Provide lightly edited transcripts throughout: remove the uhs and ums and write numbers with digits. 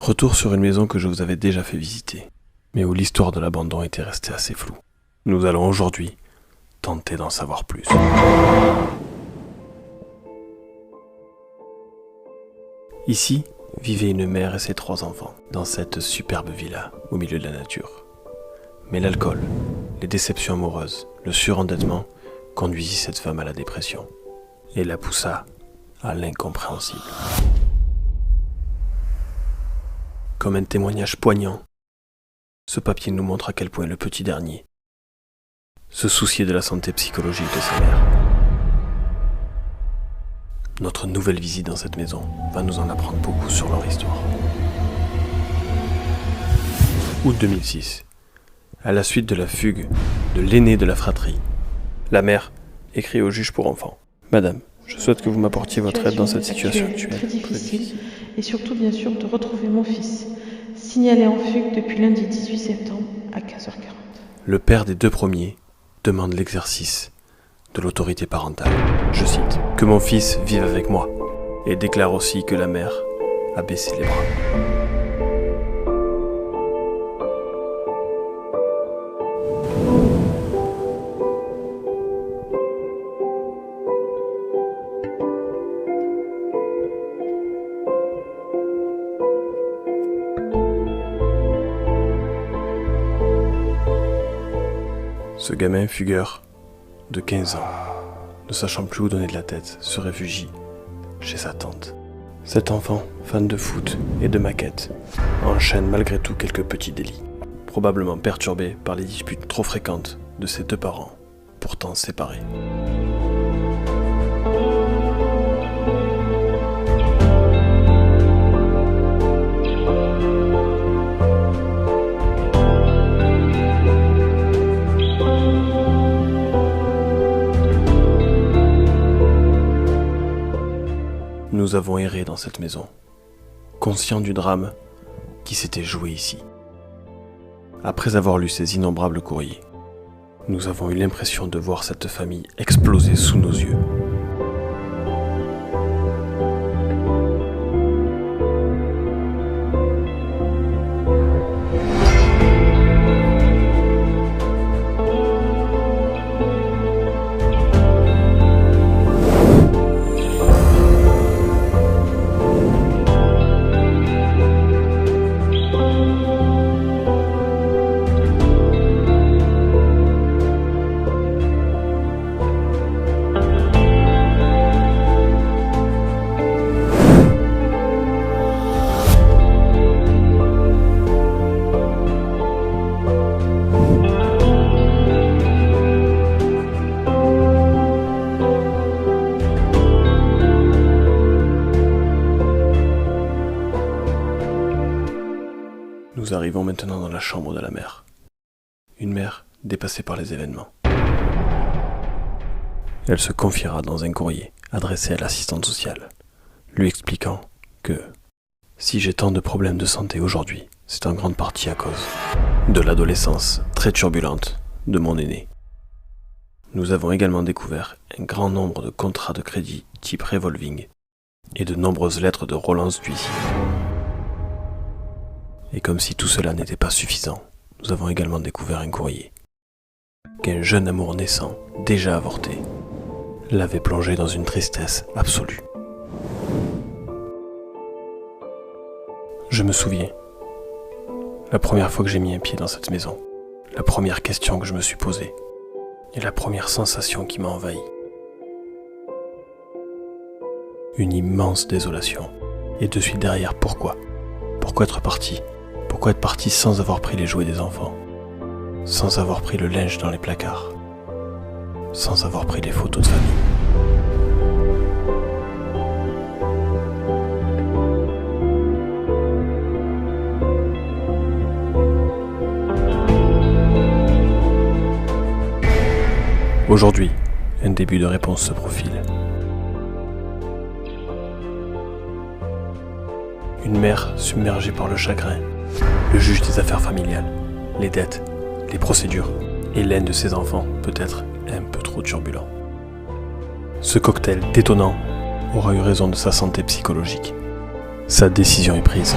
Retour sur une maison que je vous avais déjà fait visiter, mais où l'histoire de l'abandon était restée assez floue. Nous allons aujourd'hui tenter d'en savoir plus. Ici, vivait une mère et ses 3 enfants, dans cette superbe villa, au milieu de la nature. Mais l'alcool, les déceptions amoureuses, le surendettement conduisit cette femme à la dépression et la poussa à l'incompréhensible. Comme un témoignage poignant, ce papier nous montre à quel point le petit dernier se souciait de la santé psychologique de sa mère. Notre nouvelle visite dans cette maison va nous en apprendre beaucoup sur leur histoire. Août 2006. À la suite de la fugue de l'aîné de la fratrie, la mère écrit au juge pour enfants. « Madame, je souhaite que vous m'apportiez votre aide dans cette situation actuelle. Très difficile. Et surtout, bien sûr, de retrouver mon fils, signalé en fugue depuis lundi 18 septembre à 15h40. » Le père des 2 premiers demande l'exercice de l'autorité parentale. Je cite, « Que mon fils vive avec moi » et déclare aussi que la mère a baissé les bras. Ce gamin fugueur de 15 ans, ne sachant plus où donner de la tête, se réfugie chez sa tante. Cet enfant, fan de foot et de maquettes, enchaîne malgré tout quelques petits délits, probablement perturbés par les disputes trop fréquentes de ses 2 parents, pourtant séparés. Nous avons erré dans cette maison, conscients du drame qui s'était joué ici. Après avoir lu ces innombrables courriers, nous avons eu l'impression de voir cette famille exploser sous nos yeux. Nous arrivons maintenant dans la chambre de la mère. Une mère dépassée par les événements. Elle se confiera dans un courrier adressé à l'assistante sociale, lui expliquant que si j'ai tant de problèmes de santé aujourd'hui, c'est en grande partie à cause de l'adolescence très turbulente de mon aîné. Nous avons également découvert un grand nombre de contrats de crédit type revolving et de nombreuses lettres de relance d'huissier. Et comme si tout cela n'était pas suffisant, nous avons également découvert un courrier qu'un jeune amour naissant, déjà avorté, l'avait plongé dans une tristesse absolue. Je me souviens, la première fois que j'ai mis un pied dans cette maison, la première question que je me suis posée, et la première sensation qui m'a envahi. Une immense désolation. Et de suite derrière, pourquoi ? Pourquoi être parti ? Pourquoi être parti sans avoir pris les jouets des enfants ? Sans avoir pris le linge dans les placards ? Sans avoir pris les photos de famille ? Aujourd'hui, un début de réponse se profile. Une mère submergée par le chagrin, le juge des affaires familiales, les dettes, les procédures et l'un de ses enfants peut-être un peu trop turbulent. Ce cocktail détonnant aura eu raison de sa santé psychologique. Sa décision est prise.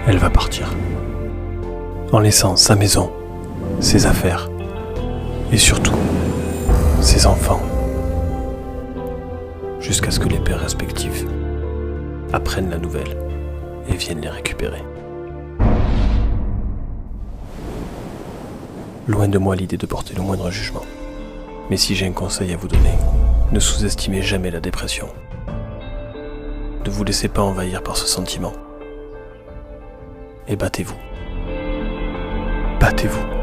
elle va partir, en laissant sa maison, ses affaires et surtout ses enfants, jusqu'à ce que les pères respectifs apprennent la nouvelle et viennent les récupérer. Loin de moi l'idée de porter le moindre jugement. Mais si j'ai un conseil à vous donner, ne sous-estimez jamais la dépression. Ne vous laissez pas envahir par ce sentiment. Et battez-vous. Battez-vous.